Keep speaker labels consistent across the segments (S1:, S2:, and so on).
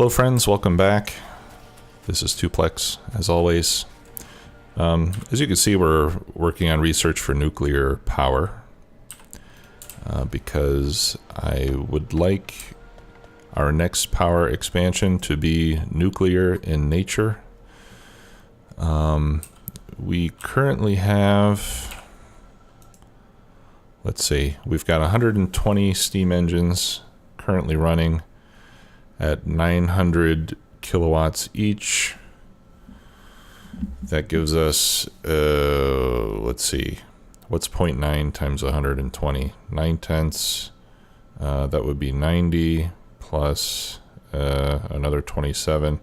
S1: Hello friends, welcome back. This is Tuplex, as always. As you can see, we're working on research for nuclear power because I would like our next power expansion to be nuclear in nature. We currently have, let's see, we've got 120 steam engines currently running at 900 kilowatts each. That gives us, let's see, what's 0.9 times 120? 9/10. That would be 90 plus another 27.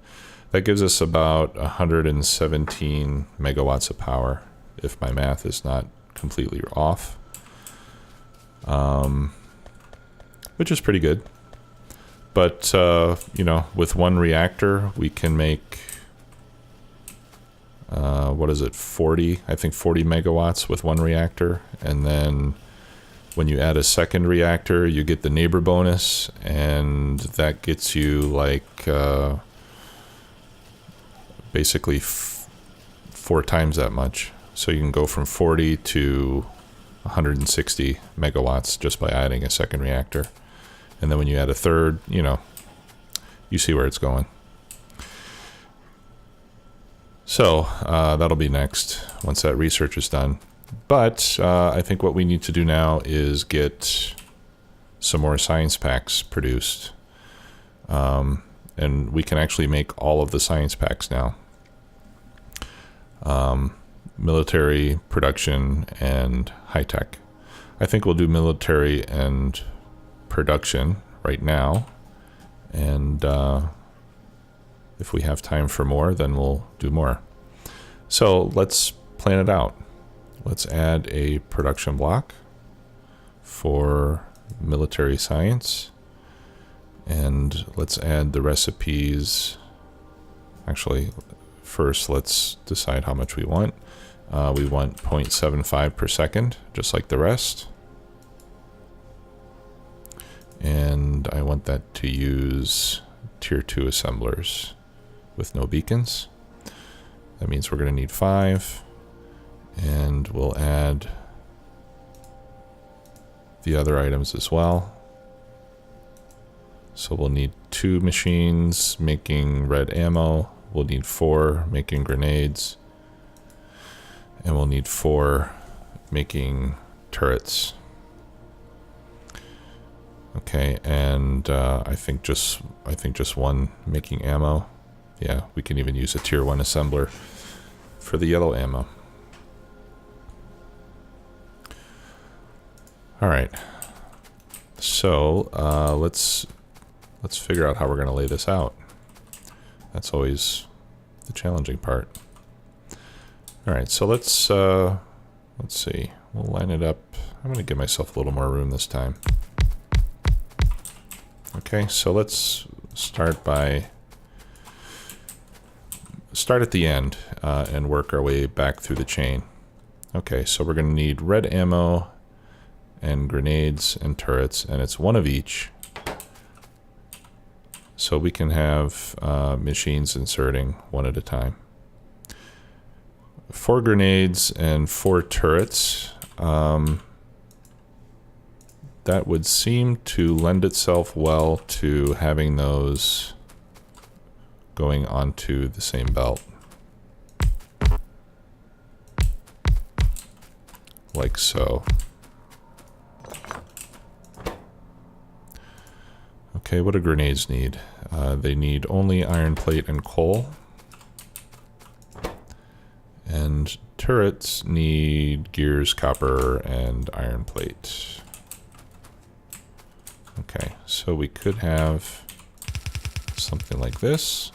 S1: That gives us about 117 megawatts of power, if my math is not completely off. Which is pretty good. But, you know, with one reactor, we can make, what is it, 40? I think 40 megawatts with one reactor. And then when you add a second reactor, you get the neighbor bonus. And that gets you, like, basically 4 times that much. So you can go from 40 to 160 megawatts just by adding a second reactor. And then when you add a third, you know, you see where it's going. So that'll be next once that research is done. But I think what we need to do now is get some more science packs produced. And we can actually make all of the science packs now. Military, production, and high-tech. I think we'll do military and production right now, and if we have time for more, then we'll do more. So let's plan it out. Let's add a production block for military science, and let's add the recipes. Actually, first let's decide how much we want. We want 0.75 per second, just like the rest. And I want that to use tier 2 assemblers with no beacons. That means we're going to need 5. And we'll add the other items as well. So we'll need 2 machines making red ammo. We'll need 4 making grenades. And we'll need 4 making turrets. Okay, and I think just 1 making ammo. Yeah, we can even use a tier 1 assembler for the yellow ammo. All right. So let's figure out how we're going to lay this out. That's always the challenging part. All right, so let's see. We'll line it up. I'm going to give myself a little more room this time. Okay, so let's start at the end and work our way back through the chain. Okay, so we're going to need red ammo and grenades and turrets, and it's 1 of each. So we can have machines inserting 1 at a time. 4 grenades and 4 turrets. That would seem to lend itself well to having those going onto the same belt. Like so. Okay, what do grenades need? They need only iron plate and coal. And turrets need gears, copper, and iron plate. Okay, so we could have something like this.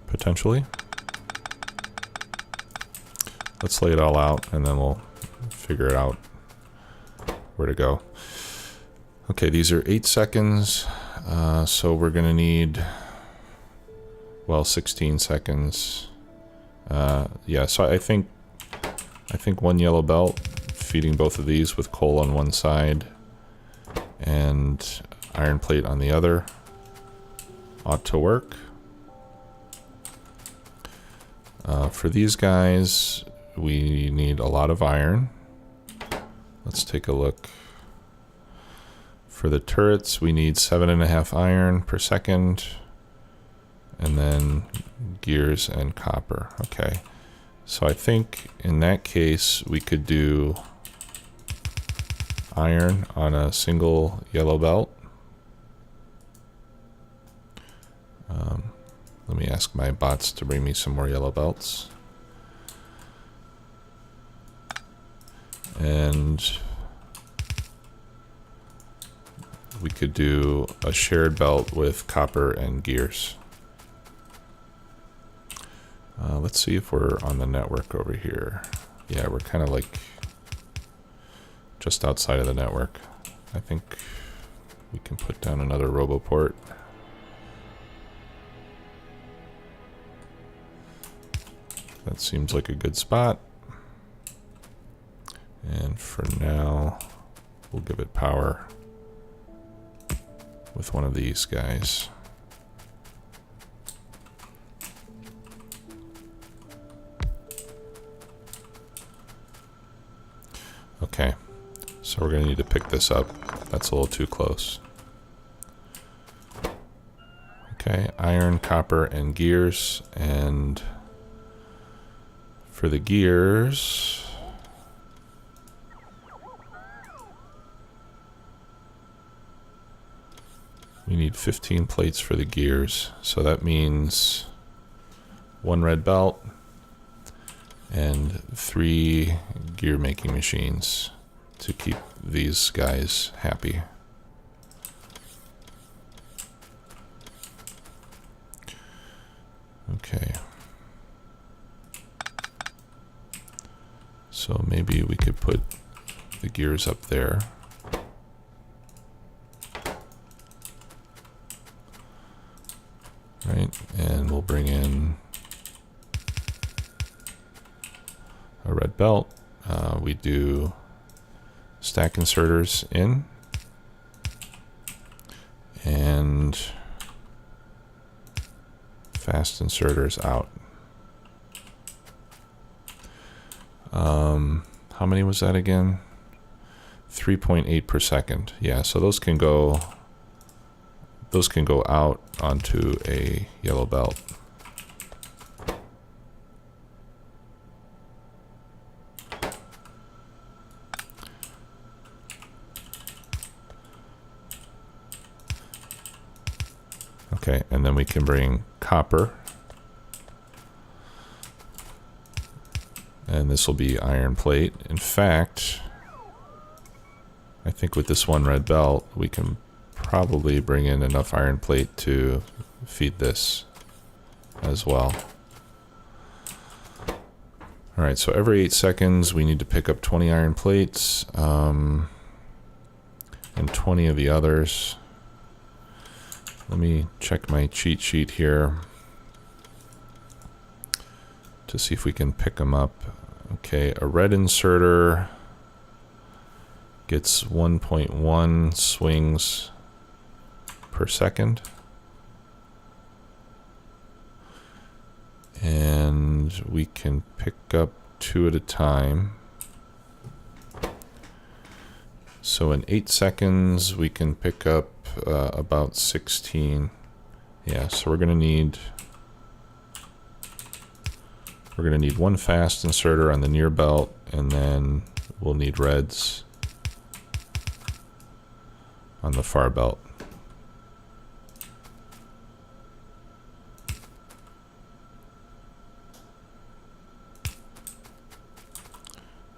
S1: Potentially. Let's lay it all out and then we'll figure it out where to go. Okay, these are 8 seconds, so we're gonna need, well, 16 seconds. Yeah, so I think I think one yellow belt, feeding both of these with coal on one side and iron plate on the other, ought to work. For these guys, we need a lot of iron. Let's take a look. For the turrets, we need 7.5 iron per second, and then gears and copper. Okay, so I think in that case we could do iron on a single yellow belt. Let me ask my bots to bring me some more yellow belts. And we could do a shared belt with copper and gears. Let's see if we're on the network over here. Yeah, we're kind of like just outside of the network. I think we can put down another RoboPort. That seems like a good spot. And for now, we'll give it power with one of these guys. Okay, so we're gonna need to pick this up. That's a little too close. Okay, iron, copper, and gears. And for the gears, we need 15 plates for the gears. So that means one red belt and 3 gear making machines to keep these guys happy. Okay. So maybe we could put the gears up there. Right, and we'll bring in a red belt. We do stack inserters in and fast inserters out. How many was that again? 3.8 per second. Yeah, so those can go out onto a yellow belt. Okay, and then we can bring copper. And this will be iron plate. In fact, I think with this one red belt, we can probably bring in enough iron plate to feed this as well. Alright, so every 8 seconds we need to pick up 20 iron plates and 20 of the others. Let me check my cheat sheet here to see if we can pick them up. Okay, a red inserter gets 1.1 swings per second. And we can pick up 2 at a time. So in 8 seconds we can pick up about 16. Yeah, so we're gonna need one fast inserter on the near belt, and then we'll need reds on the far belt.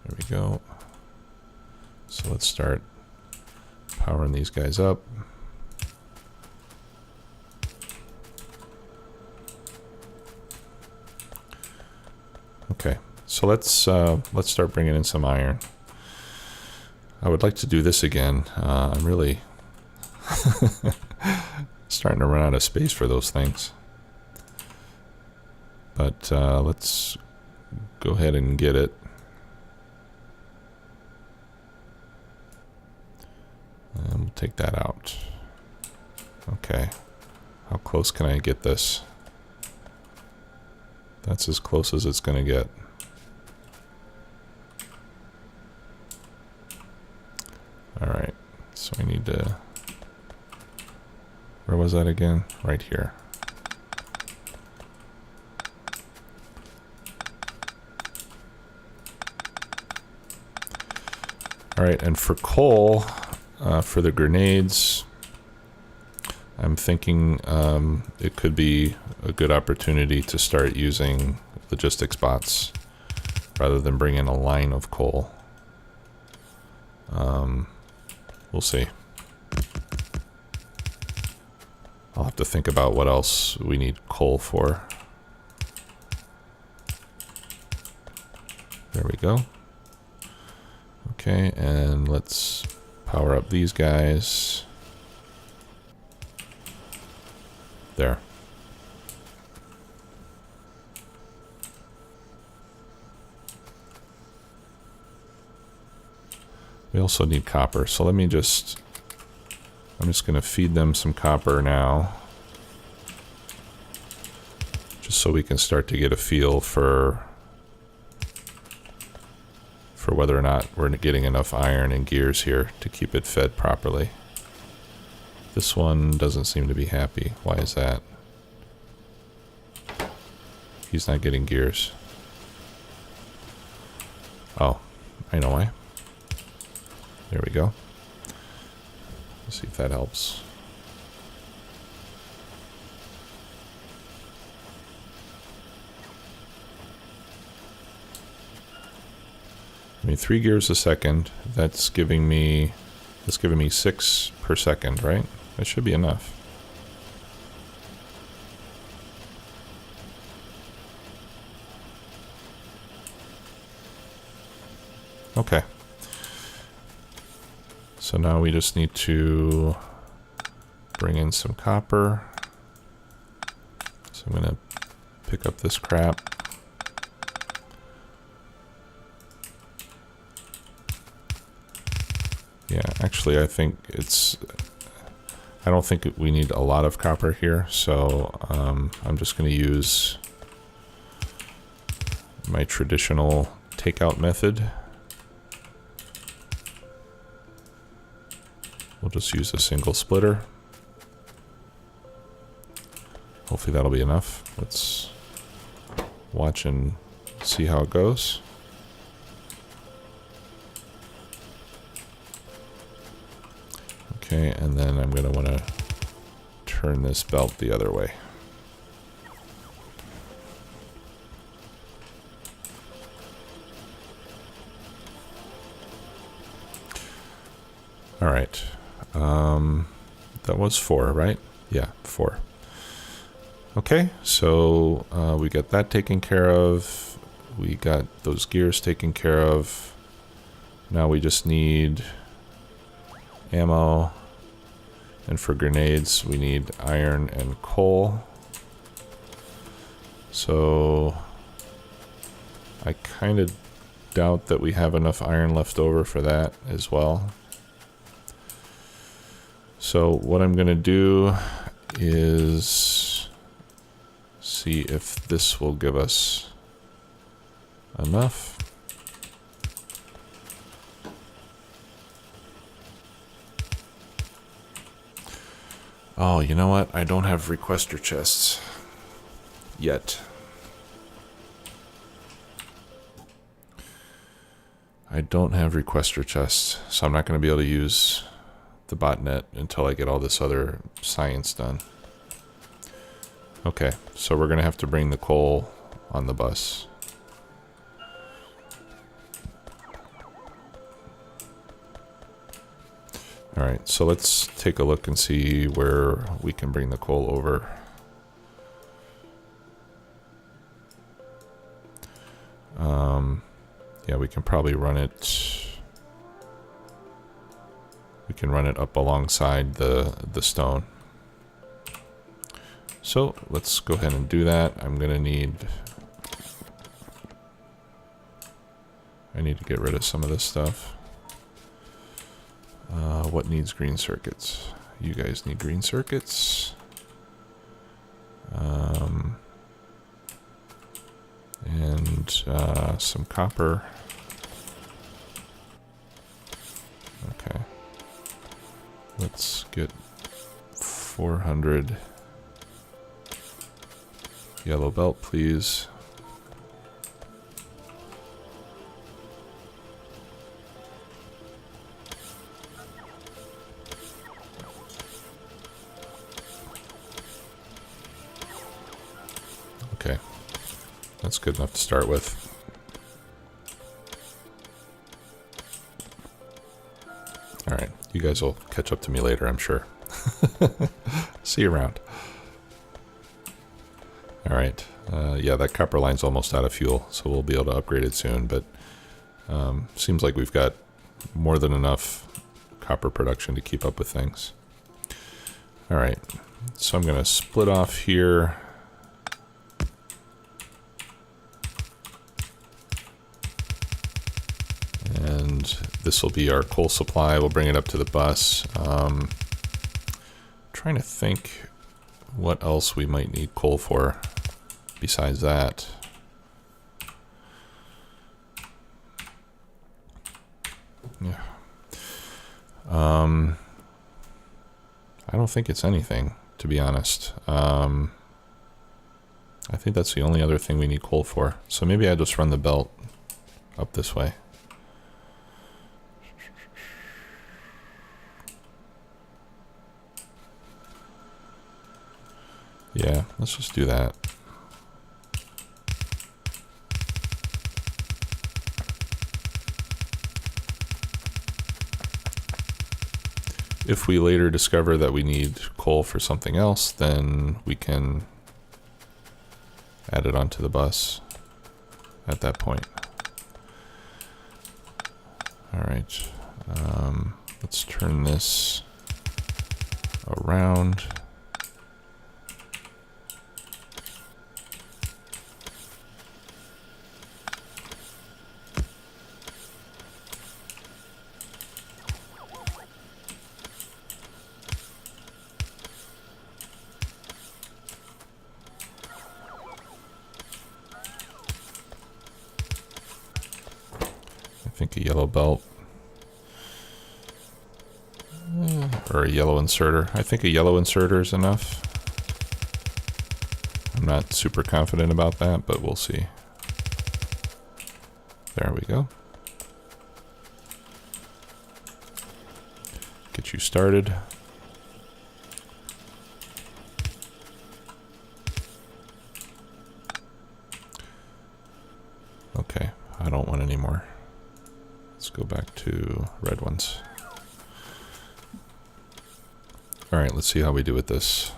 S1: There we go. So let's start powering these guys up. Okay, so let's start bringing in some iron. I would like to do this again. I'm really starting to run out of space for those things. But let's go ahead and get it. take that out. Okay. How close can I get this? That's as close as it's going to get. Alright, so I need to... Where was that again? Right here. Alright, and for coal, for the grenades, I'm thinking it could be a good opportunity to start using logistics bots rather than bring in a line of coal. We'll see. I'll have to think about what else we need coal for. There we go. Okay, and let's power up these guys. There. We also need copper, so let me just... I'm just going to feed them some copper now. Just so we can start to get a feel for whether or not we're getting enough iron and gears here to keep it fed properly. This one doesn't seem to be happy. Why is that? He's not getting gears. Oh, I know why. There we go. Let's see if that helps. I mean, 3 gears a second. That's giving me 6 per second, right? That should be enough. Okay. So now we just need to bring in some copper. So I'm gonna pick up this crap. Yeah, actually I think I don't think we need a lot of copper here, so I'm just gonna use my traditional takeout method. We'll just use a single splitter. Hopefully that'll be enough. Let's watch and see how it goes. Okay, and then I'm going to want to turn this belt the other way. All right. That was 4, right? Yeah, 4. Okay, so we got that taken care of. We got those gears taken care of. Now we just need ammo. And for grenades, we need iron and coal. So I kind of doubt that we have enough iron left over for that as well. So what I'm going to do is see if this will give us enough. Oh, you know what? I don't have requester chests yet. I don't have requester chests, so I'm not going to be able to use the botnet until I get all this other science done. Okay, so we're going to have to bring the coal on the bus. Alright, so let's take a look and see where we can bring the coal over. Yeah, we can probably run it... We can run it up alongside the stone. So let's go ahead and do that. I need to get rid of some of this stuff. What needs green circuits? You guys need green circuits. And some copper. Okay. Let's get 400 yellow belt, please. Okay, that's good enough to start with. All right, you guys will catch up to me later, I'm sure. See you around. All right, yeah, that copper line's almost out of fuel, so we'll be able to upgrade it soon, but seems like we've got more than enough copper production to keep up with things. All right, so I'm going to split off here. And this will be our coal supply. We'll bring it up to the bus. Trying to think what else we might need coal for besides that. Yeah. I don't think it's anything, to be honest. I think that's the only other thing we need coal for. So maybe I just run the belt up this way. Yeah, let's just do that. If we later discover that we need coal for something else, then we can add it onto the bus at that point. All right, let's turn this around. I think a yellow belt or a yellow inserter. I think a yellow inserter is enough. I'm not super confident about that, but we'll see. There we go. Get you started. Okay, I don't want any more. Let's go back to red ones. All right, let's see how we do with this.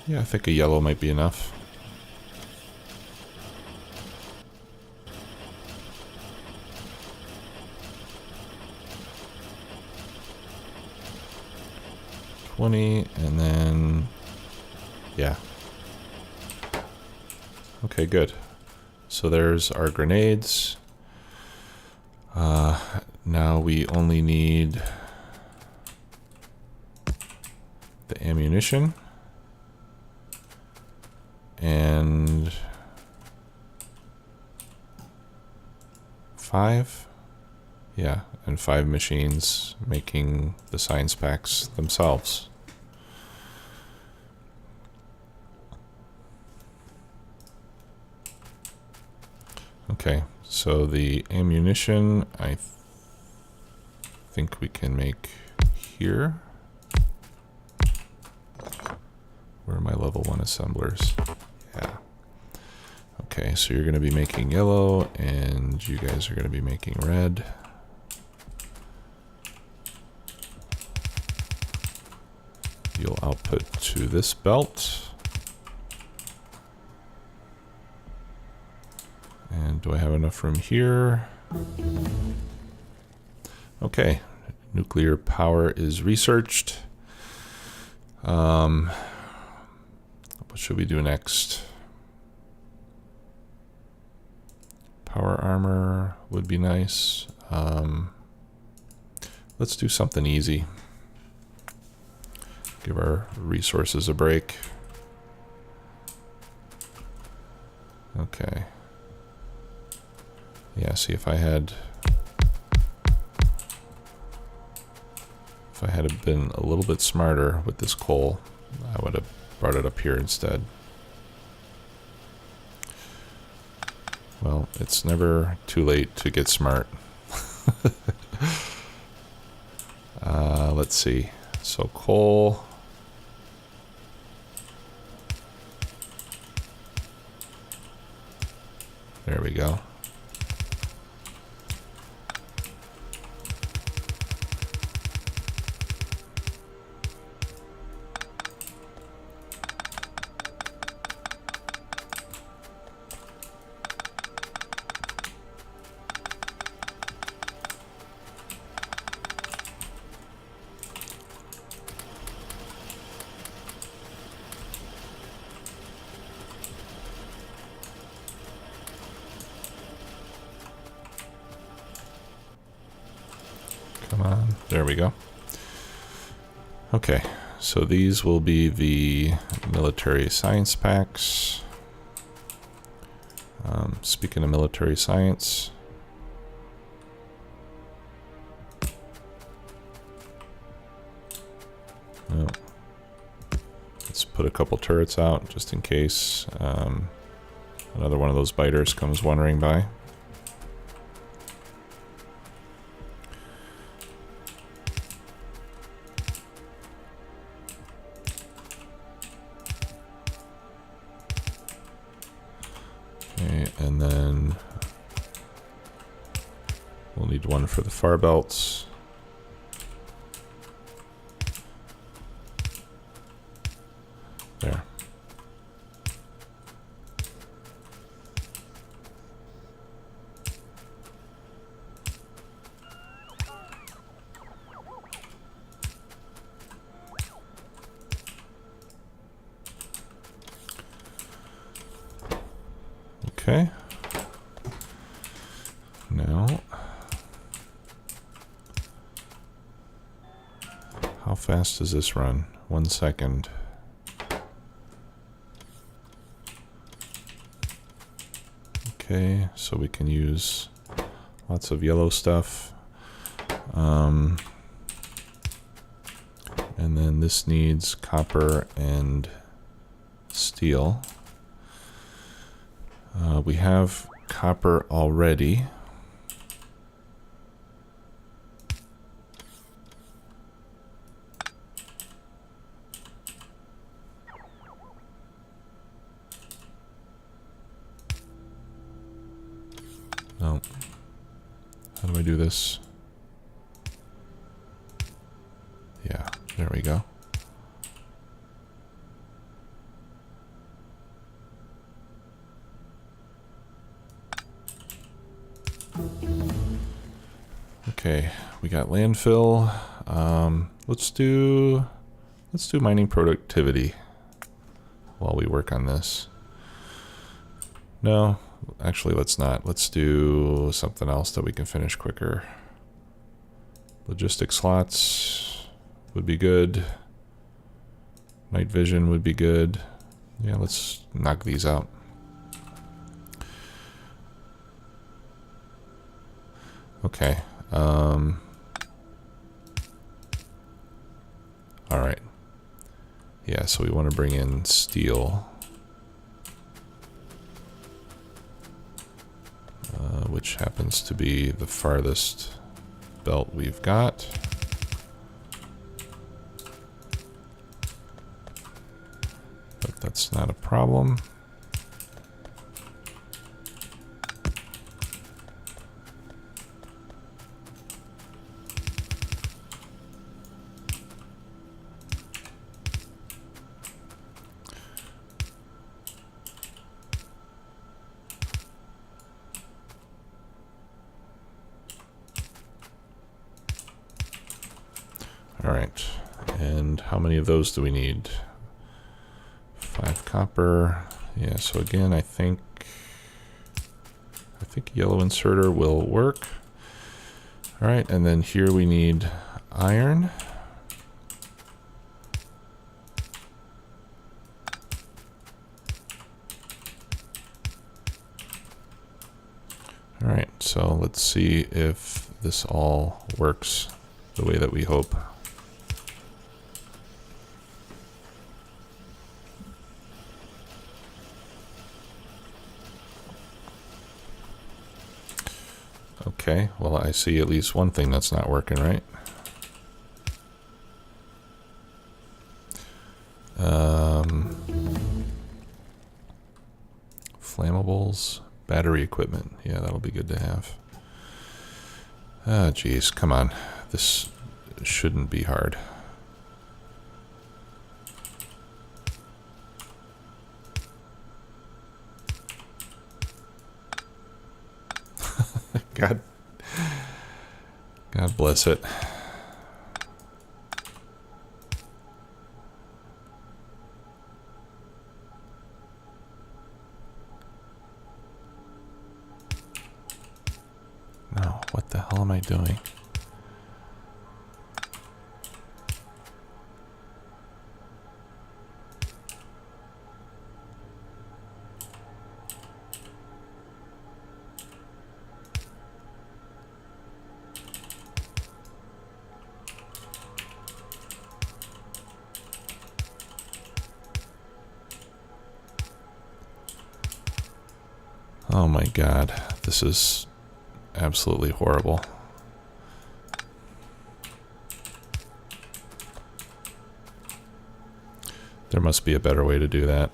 S1: Yeah, I think a yellow might be enough. $20, and then, yeah. Okay, good. So there's our grenades. Now we only need the ammunition. And 5, yeah, and 5 machines making the science packs themselves. Okay, so the ammunition I think we can make here. Where are my level 1 assemblers? Yeah. Okay, so you're going to be making yellow, and you guys are going to be making red. You'll output to this belt. And do I have enough room here? Okay, nuclear power is researched. What should we do next? Power armor would be nice. Let's do something easy. Give our resources a break. Okay. Yeah, see if I had been a little bit smarter with this coal, I would have brought it up here instead. Well, it's never too late to get smart. Let's see. So coal. There we go. Come on, there we go. Okay, so these will be the military science packs. Speaking of military science, well, let's put a couple turrets out just in case another one of those biters comes wandering by. Okay, and then we'll need one for the far belts. There. Okay. Now, how fast does this run? 1 second. Okay, so we can use lots of yellow stuff. And then this needs copper and steel. We have copper already. No. How do I do this? Yeah, there we go. Okay, we got landfill. Let's do mining productivity while we work on this. No, actually let's not. Let's do something else that we can finish quicker. Logistic slots would be good. Night vision would be good. Yeah, let's knock these out. Okay. All right. Yeah, so we want to bring in steel, which happens to be the farthest belt we've got. But that's not a problem. All right. And how many of those do we need? 5 copper. Yeah, so again, I think yellow inserter will work. All right, and then here we need iron. All right, so let's see if this all works the way that we hope. Okay, well, I see at least one thing that's not working right. Flammables, battery equipment. Yeah, that'll be good to have. Ah, geez, come on. This shouldn't be hard. God bless it. No, what the hell am I doing? Oh my God, this is absolutely horrible. There must be a better way to do that.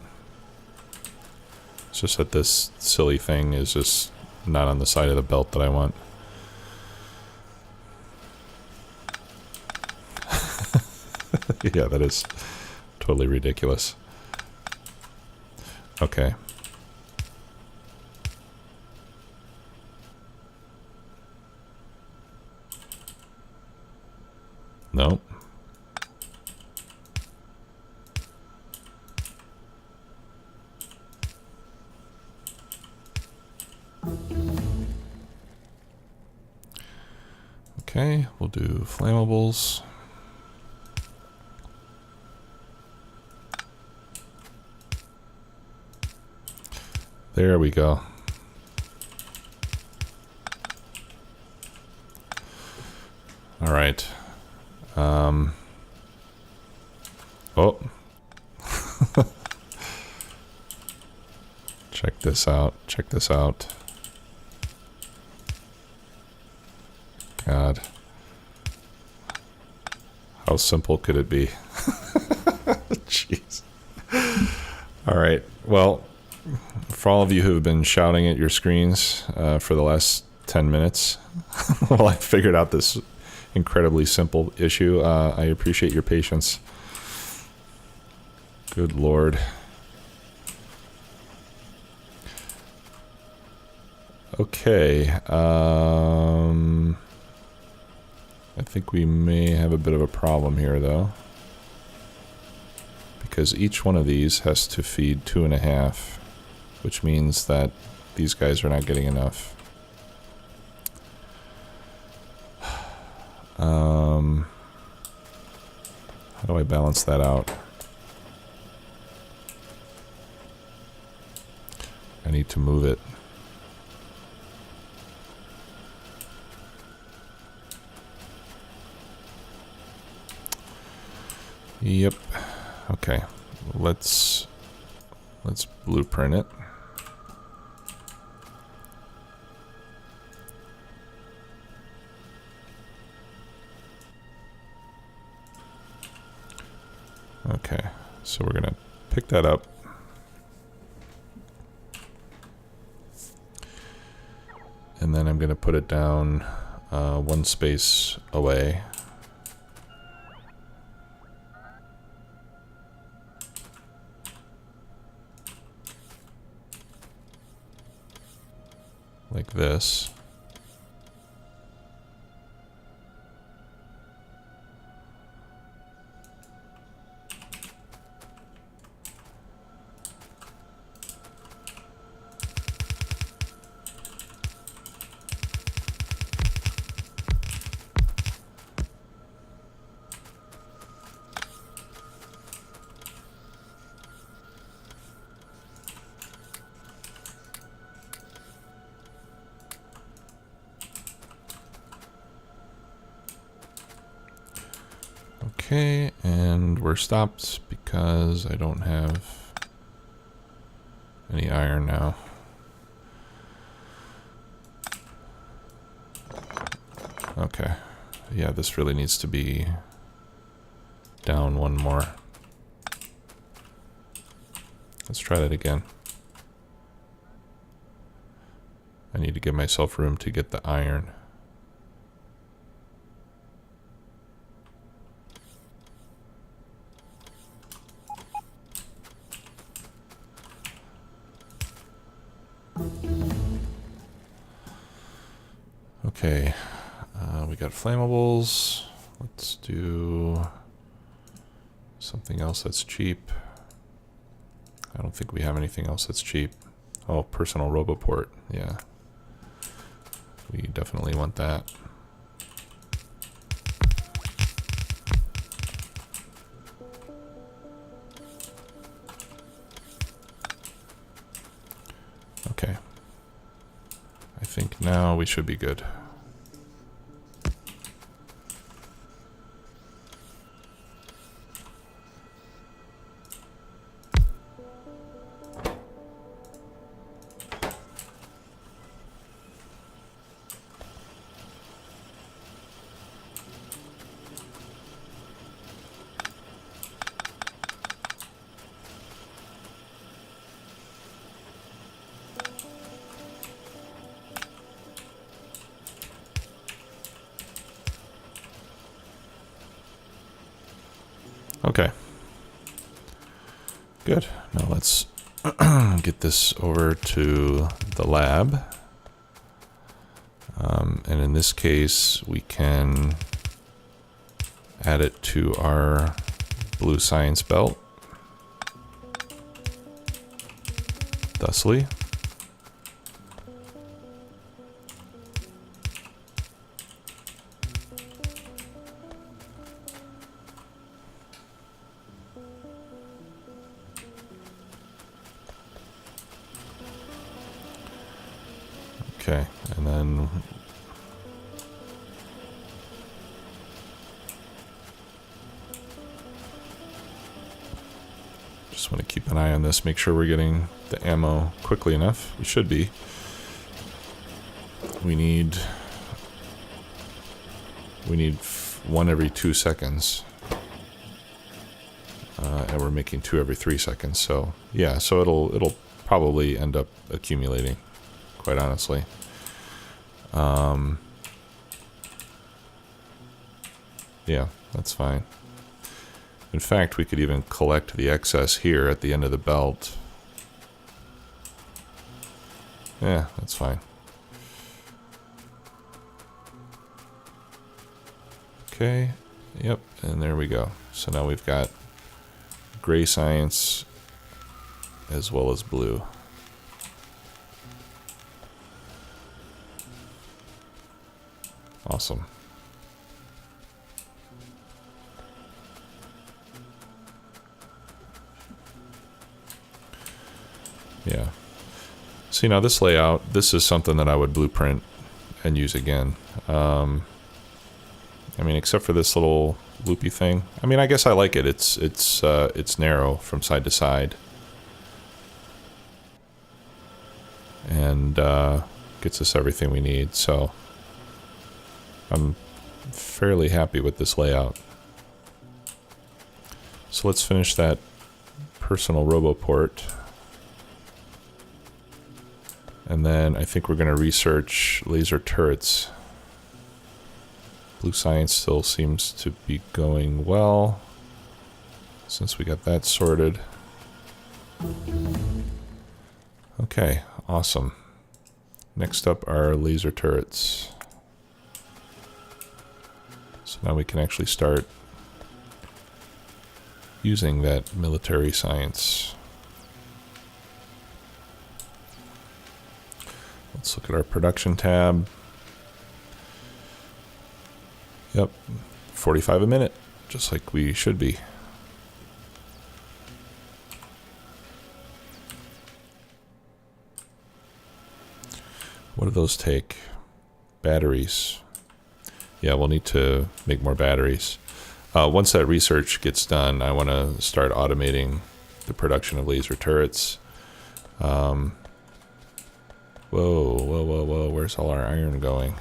S1: It's just that this silly thing is just not on the side of the belt that I want. Yeah, that is totally ridiculous. Okay. Nope. Okay, we'll do flammables. There we go. All right. Oh. Check this out. Check this out. God. How simple could it be? Jeez. All right. Well, for all of you who have been shouting at your screens for the last 10 minutes while I figured out this incredibly simple issue, I appreciate your patience. Good Lord. Okay. I think we may have a bit of a problem here, though. Because each one of these has to feed 2.5, which means that these guys are not getting enough. How do I balance that out? I need to move it. Yep. Okay. Let's blueprint it. Okay. So we're gonna pick that up. And then I'm gonna put it down one space away. Like this. Okay, and we're stopped because I don't have any iron now. Okay, yeah, this really needs to be down one more. Let's try that again. I need to give myself room to get the iron. Okay, we got flammables. Let's do something else that's cheap. I don't think we have anything else that's cheap. Oh, personal roboport. Yeah. We definitely want that. Okay. I think now we should be good. Okay. Good. Now let's get this over to the lab. And in this case, we can add it to our blue science belt. Thusly. Okay, and then just want to keep an eye on this, make sure we're getting the ammo quickly enough. We should be. We need one every 2 seconds. And we're making 2 every 3 seconds, so yeah, so it'll probably end up accumulating, quite honestly. Yeah, that's fine. In fact, we could even collect the excess here at the end of the belt. Yeah, that's fine. Okay, yep, and there we go. So now we've got gray science as well as blue. Awesome. Yeah. See, now this layout, this is something that I would blueprint and use again. I mean, except for this little loopy thing. I mean, I guess I like it. It's narrow from side to side. And gets us everything we need, so I'm fairly happy with this layout. So let's finish that personal roboport. And then I think we're going to research laser turrets. Blue science still seems to be going well, since we got that sorted. Okay, awesome. Next up are laser turrets. So now we can actually start using that military science. Let's look at our production tab. Yep, 45 a minute, just like we should be. What do those take? Batteries. Yeah, we'll need to make more batteries. Once that research gets done, I want to start automating the production of laser turrets. Whoa, whoa, whoa, whoa, where's all our iron going?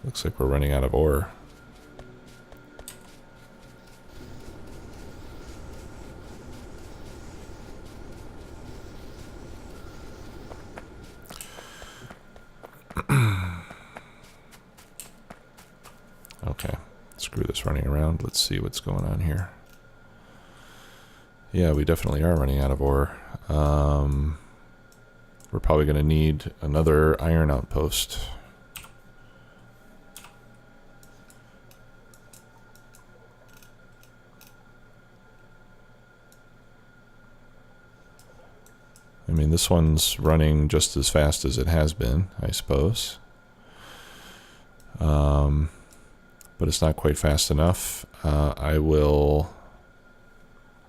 S1: Looks like we're running out of ore. Okay, screw this running around. Let's see what's going on here. Yeah, we definitely are running out of ore. We're probably going to need another iron outpost. I mean, this one's running just as fast as it has been, I suppose. But it's not quite fast enough. I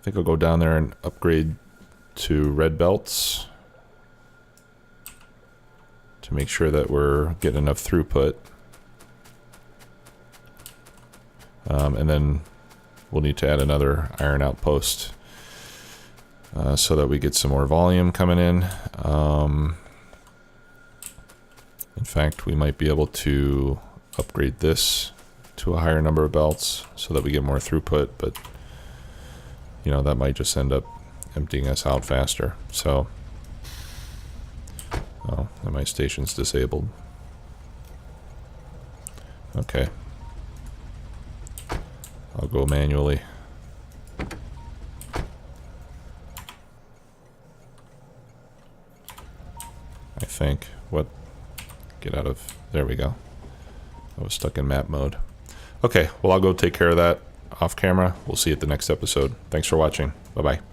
S1: think I'll go down there and upgrade to red belts to make sure that we're getting enough throughput. And then we'll need to add another iron outpost so that we get some more volume coming in. In fact, we might be able to upgrade this to a higher number of belts so that we get more throughput, but you know, that might just end up emptying us out faster. So, oh, and my station's disabled. Okay. I'll go manually. I think. What? Get out of... There we go. I was stuck in map mode. Okay, well, I'll go take care of that off camera. We'll see you at the next episode. Thanks for watching. Bye-bye.